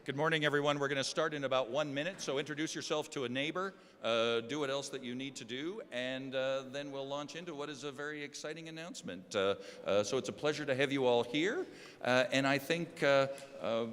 Good morning, everyone. We're going to start in about 1 minute, so introduce yourself to a neighbor, do what else that you need to do, and then we'll launch into what is a very exciting announcement. So it's a pleasure to have you all here, and I think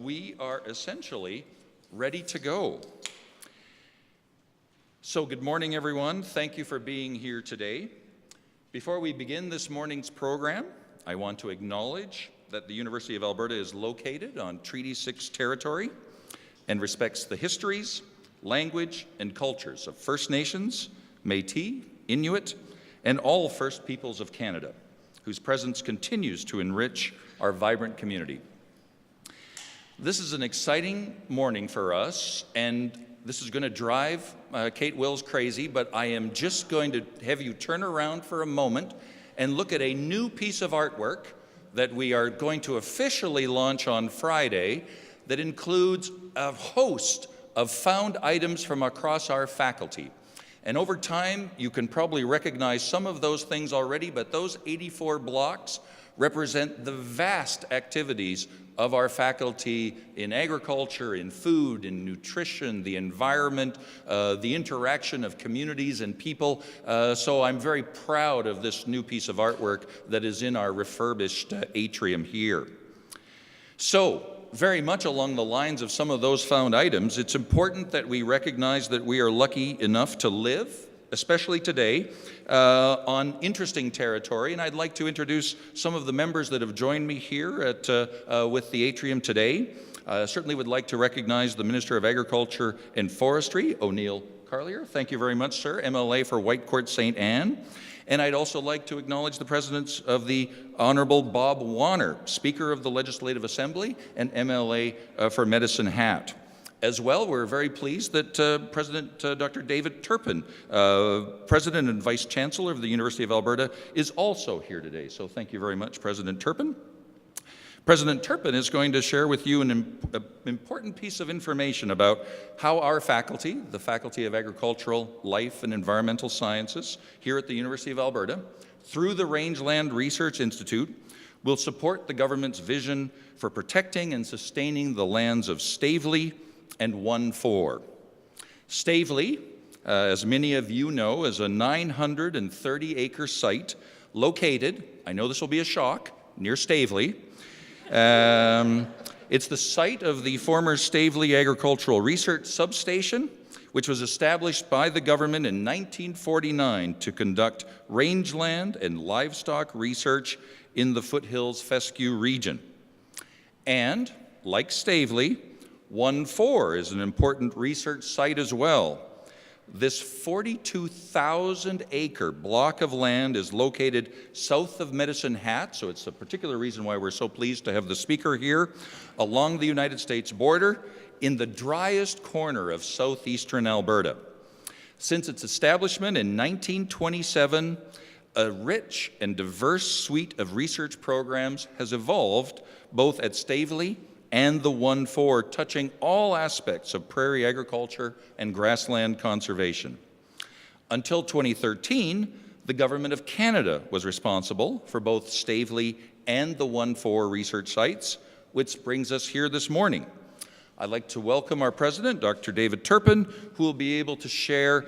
we are essentially ready to go. So good morning, everyone. Thank you for being here today. Before we begin this morning's program, I want to acknowledge that the University of Alberta is located on Treaty 6 territory and respects the histories, language, and cultures of First Nations, Métis, Inuit, and all First Peoples of Canada, whose presence continues to enrich our vibrant community. This is an exciting morning for us, and this is going to drive Kate Wills crazy, but I am just going to have you turn around for a moment and look at a new piece of artwork that we are going to officially launch on Friday that includes a host of found items from across our faculty. And over time, you can probably recognize some of those things already, but those 84 blocks represent the vast activities of our faculty in agriculture, in food, in nutrition, the environment, the interaction of communities and people. So I'm very proud of this new piece of artwork that is in our refurbished atrium here. So, very much along the lines of some of those found items, it's important that we recognize that we are lucky enough to live, especially today, on interesting territory, and I'd like to introduce some of the members that have joined me here with the atrium today. Certainly would like to recognize the Minister of Agriculture and Forestry, O'Neill Carlier. Thank you very much, sir, MLA for Whitecourt St. Anne. And I'd also like to acknowledge the presence of the Honorable Bob Wanner, Speaker of the Legislative Assembly and MLA for Medicine Hat. As well, we're very pleased that President Dr. David Turpin, President and Vice Chancellor of the University of Alberta, is also here today. So thank you very much, President Turpin. President Turpin is going to share with you an important piece of information about how our faculty, the Faculty of Agricultural, Life and Environmental Sciences here at the University of Alberta, through the Rangeland Research Institute, will support the government's vision for protecting and sustaining the lands of Staveley and 1-4. Staveley, as many of you know, is a 930-acre site located, I know this will be a shock, near Staveley. It's the site of the former Staveley Agricultural Research Substation, which was established by the government in 1949 to conduct rangeland and livestock research in the Foothills Fescue region. And, like Staveley, 1-4 is an important research site as well. This 42,000-acre block of land is located south of Medicine Hat, so it's a particular reason why we're so pleased to have the speaker here, along the United States border, in the driest corner of southeastern Alberta. Since its establishment in 1927, a rich and diverse suite of research programs has evolved both at Staveley and the 1-4, touching all aspects of prairie agriculture and grassland conservation. Until 2013, the Government of Canada was responsible for both Staveley and the 1-4 research sites, which brings us here this morning. I'd like to welcome our president, Dr. David Turpin, who will be able to share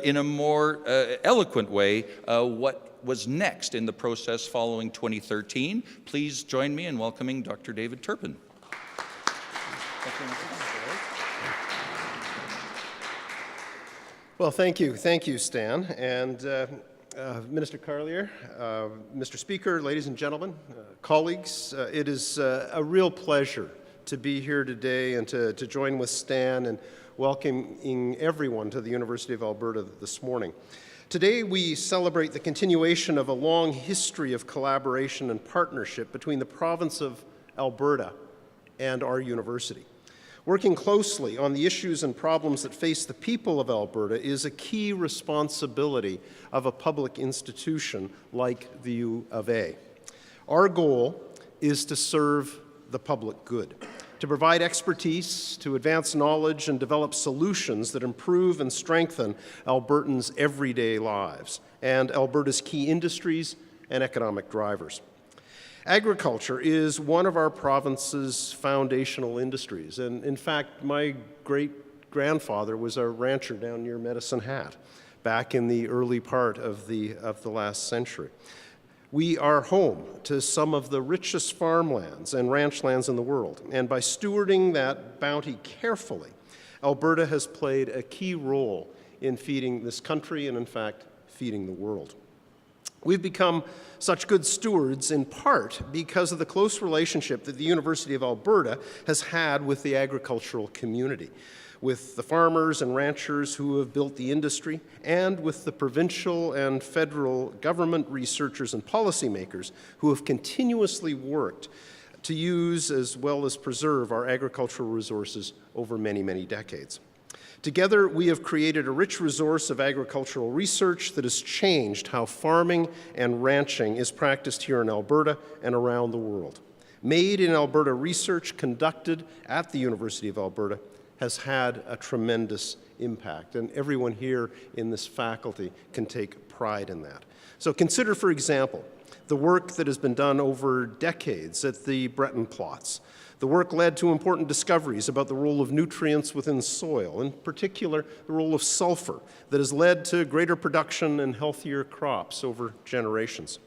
in a more eloquent way what was next in the process following 2013. Please join me in welcoming Dr. David Turpin. Well, thank you, Stan, and Minister Carlier, Mr. Speaker, ladies and gentlemen, colleagues. It is a real pleasure to be here today and to join with Stan in welcoming everyone to the University of Alberta this morning. Today we celebrate the continuation of a long history of collaboration and partnership between the province of Alberta and our university. Working closely on the issues and problems that face the people of Alberta is a key responsibility of a public institution like the U of A. Our goal is to serve the public good, to provide expertise, to advance knowledge and develop solutions that improve and strengthen Albertans' everyday lives and Alberta's key industries and economic drivers. Agriculture is one of our province's foundational industries, and in fact, my great-grandfather was a rancher down near Medicine Hat back in the early part of the last century. We are home to some of the richest farmlands and ranch lands in the world, and by stewarding that bounty carefully, Alberta has played a key role in feeding this country and, in fact, feeding the world. We've become such good stewards in part because of the close relationship that the University of Alberta has had with the agricultural community, with the farmers and ranchers who have built the industry, and with the provincial and federal government researchers and policymakers who have continuously worked to use as well as preserve our agricultural resources over many, many decades. Together, we have created a rich resource of agricultural research that has changed how farming and ranching is practiced here in Alberta and around the world. Made in Alberta research conducted at the University of Alberta has had a tremendous impact, and everyone here in this faculty can take pride in that. So consider, for example, the work that has been done over decades at the Breton plots. The work led to important discoveries about the role of nutrients within soil, in particular the role of sulfur that has led to greater production and healthier crops over generations.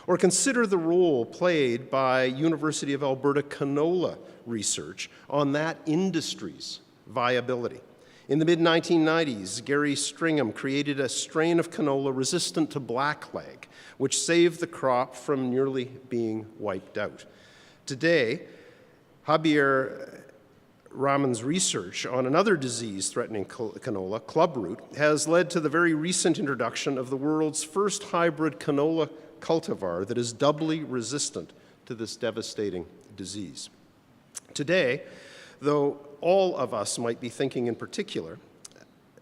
Or consider the role played by University of Alberta canola research on that industry's viability. In the mid-1990s, Gary Stringham created a strain of canola resistant to blackleg, which saved the crop from nearly being wiped out. Today, Javier Ramon's research on another disease threatening canola, clubroot, has led to the very recent introduction of the world's first hybrid canola cultivar that is doubly resistant to this devastating disease. Today, though all of us might be thinking in particular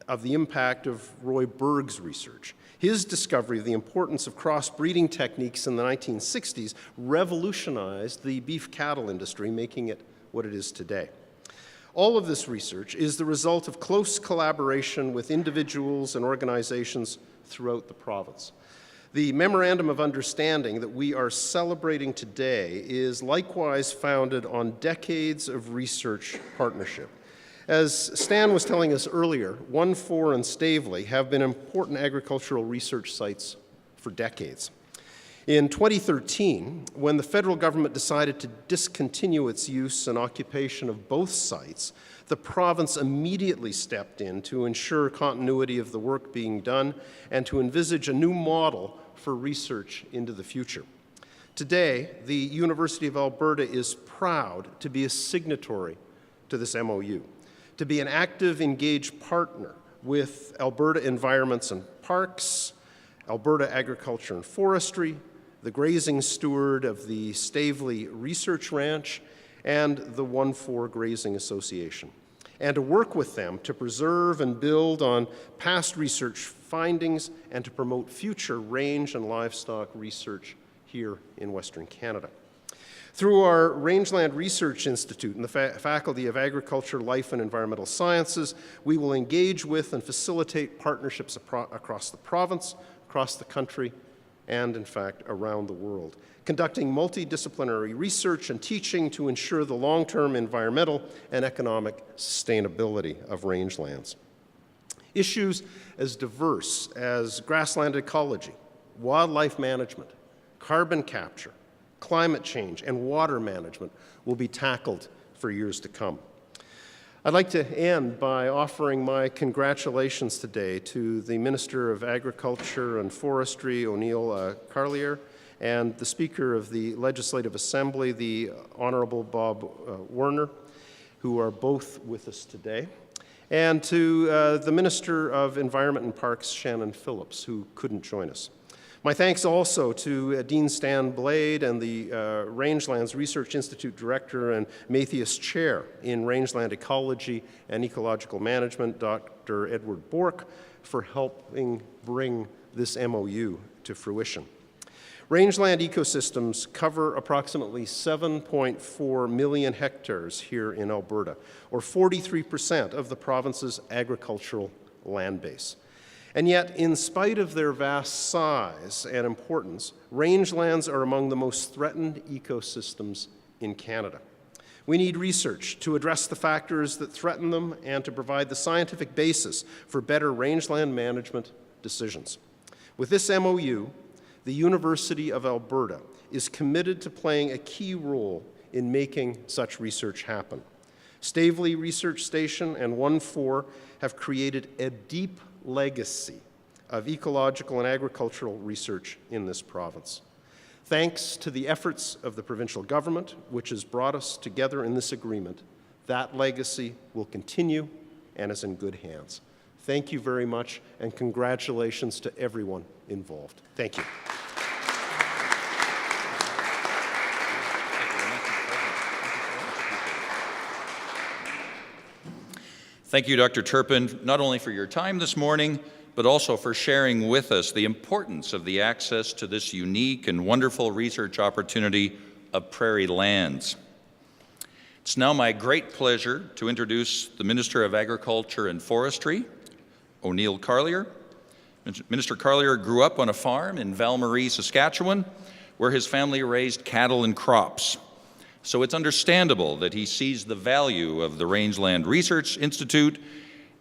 of the impact of Roy Berg's research, his discovery of the importance of cross-breeding techniques in the 1960s revolutionized the beef cattle industry, making it what it is today. All of this research is the result of close collaboration with individuals and organizations throughout the province. The Memorandum of Understanding that we are celebrating today is likewise founded on decades of research partnership. As Stan was telling us earlier, 1-4 and Staveley have been important agricultural research sites for decades. In 2013, when the federal government decided to discontinue its use and occupation of both sites, the province immediately stepped in to ensure continuity of the work being done and to envisage a new model for research into the future. Today, the University of Alberta is proud to be a signatory to this MOU, to be an active, engaged partner with Alberta Environments and Parks, Alberta Agriculture and Forestry, the grazing steward of the Staveley Research Ranch, and the 1-4 Grazing Association, and to work with them to preserve and build on past research findings and to promote future range and livestock research here in Western Canada. Through our Rangeland Research Institute and the Faculty of Agriculture, Life and Environmental Sciences, we will engage with and facilitate partnerships across the province, across the country, and in fact around the world, conducting multidisciplinary research and teaching to ensure the long-term environmental and economic sustainability of rangelands. Issues as diverse as grassland ecology, wildlife management, carbon capture, climate change, and water management will be tackled for years to come. I'd like to end by offering my congratulations today to the Minister of Agriculture and Forestry, O'Neill Carlier, and the Speaker of the Legislative Assembly, the Honourable Bob Werner, who are both with us today, and to the Minister of Environment and Parks, Shannon Phillips, who couldn't join us. My thanks also to Dean Stan Blade and the Rangelands Research Institute Director and Mathias Chair in Rangeland Ecology and Ecological Management, Dr. Edward Bork, for helping bring this MOU to fruition. Rangeland ecosystems cover approximately 7.4 million hectares here in Alberta, or 43% of the province's agricultural land base. And yet, in spite of their vast size and importance, rangelands are among the most threatened ecosystems in Canada. We need research to address the factors that threaten them and to provide the scientific basis for better rangeland management decisions. With this MOU, the University of Alberta is committed to playing a key role in making such research happen. Staveley Research Station and 1-4 have created a deep legacy of ecological and agricultural research in this province. Thanks to the efforts of the provincial government, which has brought us together in this agreement, that legacy will continue and is in good hands. Thank you very much, and congratulations to everyone involved. Thank you. Thank you, Dr. Turpin, not only for your time this morning, but also for sharing with us the importance of the access to this unique and wonderful research opportunity of prairie lands. It's now my great pleasure to introduce the Minister of Agriculture and Forestry, O'Neill Carlier. Minister Carlier grew up on a farm in Val-Marie, Saskatchewan, where his family raised cattle and crops. So it's understandable that he sees the value of the Rangeland Research Institute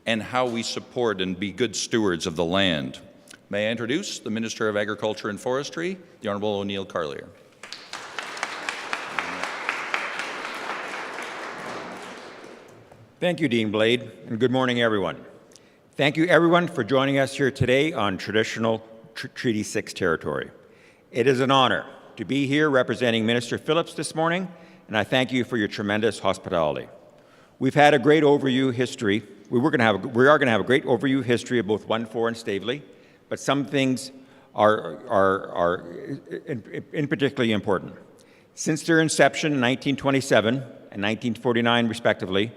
and how we support and be good stewards of the land. May I introduce the Minister of Agriculture and Forestry, the Honourable O'Neill Carlier. Thank you, Dean Blade, and good morning, everyone. Thank you, everyone, for joining us here today on traditional Treaty 6 territory. It is an honor to be here representing Minister Phillips this morning, and I thank you for your tremendous hospitality. We've had a great overview history. We are going to have a great overview history of both 1-4 and Staveley, but some things are in particularly important. Since their inception in 1927 and 1949, respectively,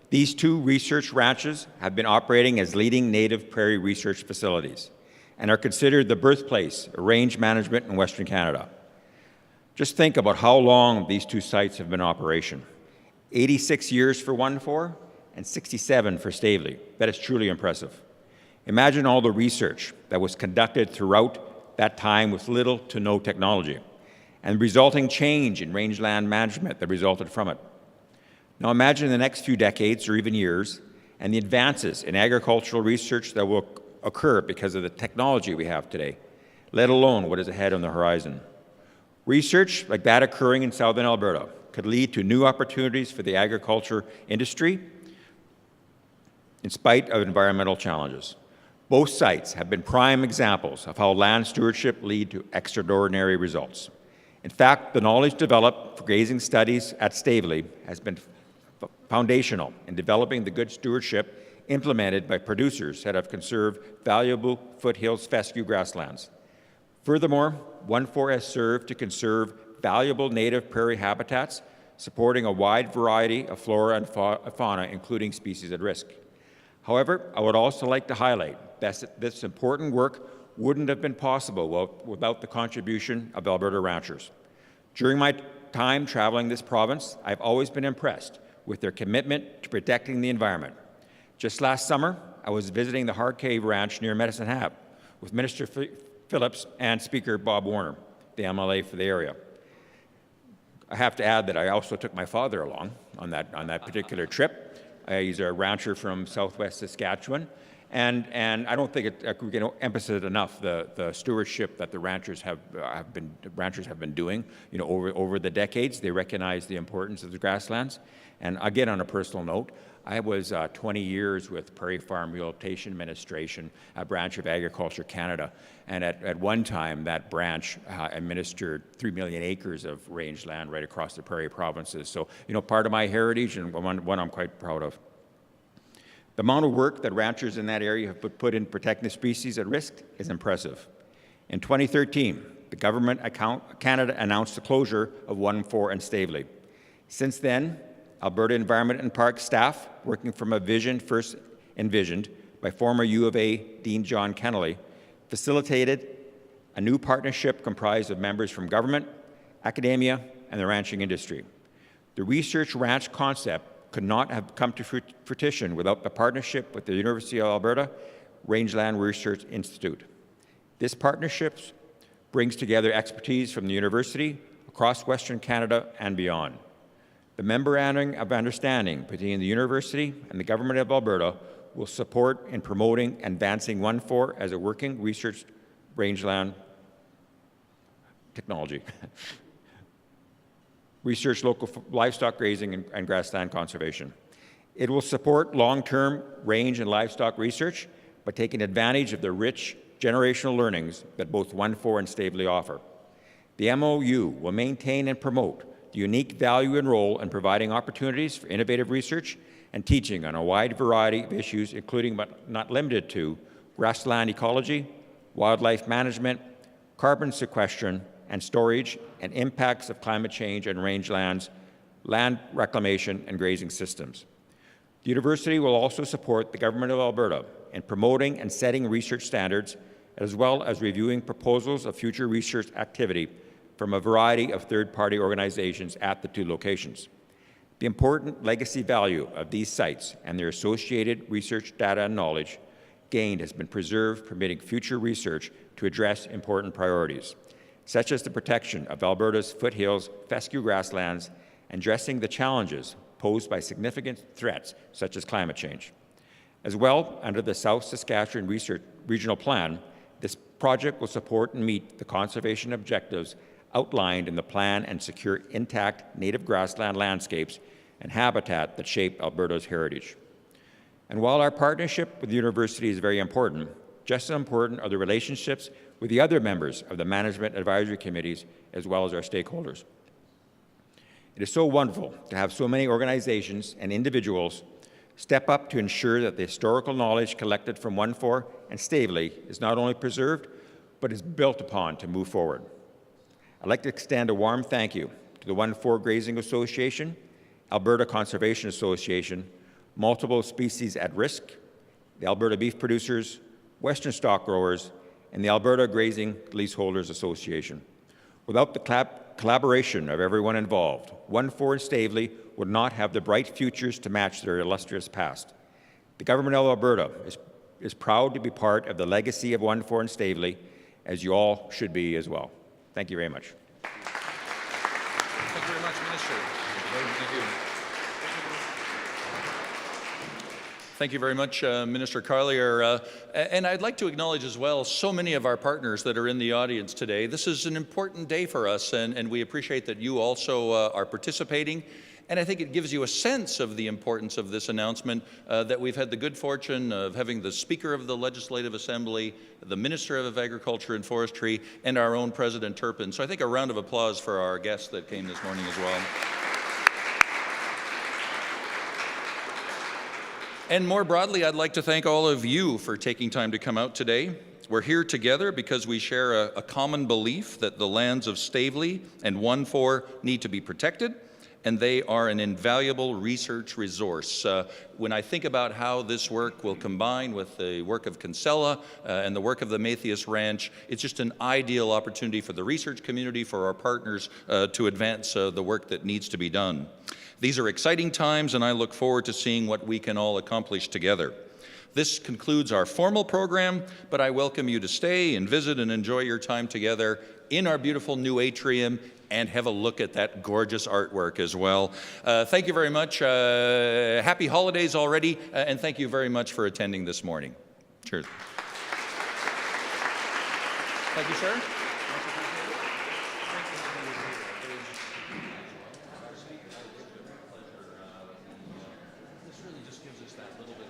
these two research ranches have been operating as leading native prairie research facilities and are considered the birthplace of range management in Western Canada. Just think about how long these two sites have been in operation. 86 years for 1-4 and 67 for Staveley. That is truly impressive. Imagine all the research that was conducted throughout that time with little to no technology and the resulting change in rangeland management that resulted from it. Now imagine the next few decades or even years and the advances in agricultural research that will occur because of the technology we have today, let alone what is ahead on the horizon. Research like that occurring in southern Alberta could lead to new opportunities for the agriculture industry in spite of environmental challenges. Both sites have been prime examples of how land stewardship lead to extraordinary results. In fact, the knowledge developed for grazing studies at Staveley has been foundational in developing the good stewardship implemented by producers that have conserved valuable foothills fescue grasslands. Furthermore, 1-4 has served to conserve valuable native prairie habitats, supporting a wide variety of flora and fauna, including species at risk. However, I would also like to highlight that this important work wouldn't have been possible without the contribution of Alberta ranchers. During my time traveling this province, I've always been impressed with their commitment to protecting the environment. Just last summer, I was visiting the Hard Cave Ranch near Medicine Hat with Minister Phillips and Speaker Bob Warner, the MLA for the area. I have to add that I also took my father along on that particular trip. He's a rancher from southwest Saskatchewan, and I don't think we can emphasize enough the stewardship that the ranchers have been doing. You know, over the decades, they recognize the importance of the grasslands. And again, on a personal note, I was 20 years with Prairie Farm Rehabilitation Administration, a branch of Agriculture Canada, and at one time that branch administered 3 million acres of rangeland right across the prairie provinces. So, you know, part of my heritage and one I'm quite proud of. The amount of work that ranchers in that area have put in protecting the species at risk is impressive. In 2013, the Government of Canada announced the closure of 1-4 and Staveley. Since then, Alberta Environment and Parks staff, working from a vision first envisioned by former U of A Dean John Kennelly, facilitated a new partnership comprised of members from government, academia, and the ranching industry. The research ranch concept could not have come to fruition without the partnership with the University of Alberta, Rangeland Research Institute. This partnership brings together expertise from the university across Western Canada and beyond. The Memorandum of Understanding between the university and the Government of Alberta will support in promoting and advancing 1,4 as a working research rangeland technology. Research local livestock grazing and grassland conservation. It will support long-term range and livestock research by taking advantage of the rich generational learnings that both 1,4 and Staveley offer. The MOU will maintain and promote the unique value and role in providing opportunities for innovative research and teaching on a wide variety of issues, including but not limited to grassland ecology, wildlife management, carbon sequestration and storage, and impacts of climate change on rangelands, land reclamation, and grazing systems. The university will also support the Government of Alberta in promoting and setting research standards, as well as reviewing proposals of future research activity from a variety of third-party organizations at the 2 locations. The important legacy value of these sites and their associated research data and knowledge gained has been preserved, permitting future research to address important priorities, such as the protection of Alberta's foothills, fescue grasslands, and addressing the challenges posed by significant threats such as climate change. As well, under the South Saskatchewan Research Regional Plan, this project will support and meet the conservation objectives outlined in the plan and secure intact native grassland landscapes and habitat that shape Alberta's heritage. And while our partnership with the university is very important, just as important are the relationships with the other members of the management advisory committees, as well as our stakeholders. It is so wonderful to have so many organizations and individuals step up to ensure that the historical knowledge collected from 1,4 and Staveley is not only preserved, but is built upon to move forward. I'd like to extend a warm thank you to the 1,4 Grazing Association, Alberta Conservation Association, Multiple Species at Risk, the Alberta Beef Producers, Western Stock Growers, and the Alberta Grazing Leaseholders Association. Without the collaboration of everyone involved, 1,4 and Staveley would not have the bright futures to match their illustrious past. The Government of Alberta is proud to be part of the legacy of 1,4 and Staveley, as you all should be as well. Thank you very much. Thank you very much, Minister. Thank you. Thank you very much, Minister Carlier. And I'd like to acknowledge as well so many of our partners that are in the audience today. This is an important day for us, and we appreciate that you also are participating. And I think it gives you a sense of the importance of this announcement that we've had the good fortune of having the Speaker of the Legislative Assembly, the Minister of Agriculture and Forestry, and our own President Turpin. So I think a round of applause for our guests that came this morning as well. And more broadly, I'd like to thank all of you for taking time to come out today. We're here together because we share a common belief that the lands of Staveley and 1,4 need to be protected, and they are an invaluable research resource. When I think about how this work will combine with the work of Kinsella and the work of the Matthias Ranch, it's just an ideal opportunity for the research community, for our partners to advance the work that needs to be done. These are exciting times, and I look forward to seeing what we can all accomplish together. This concludes our formal program, but I welcome you to stay and visit and enjoy your time together in our beautiful new atrium and have a look at that gorgeous artwork as well. Thank you very much. Happy holidays already, and thank you very much for attending this morning. Cheers. Thank you, sir. This really just gives us that little bit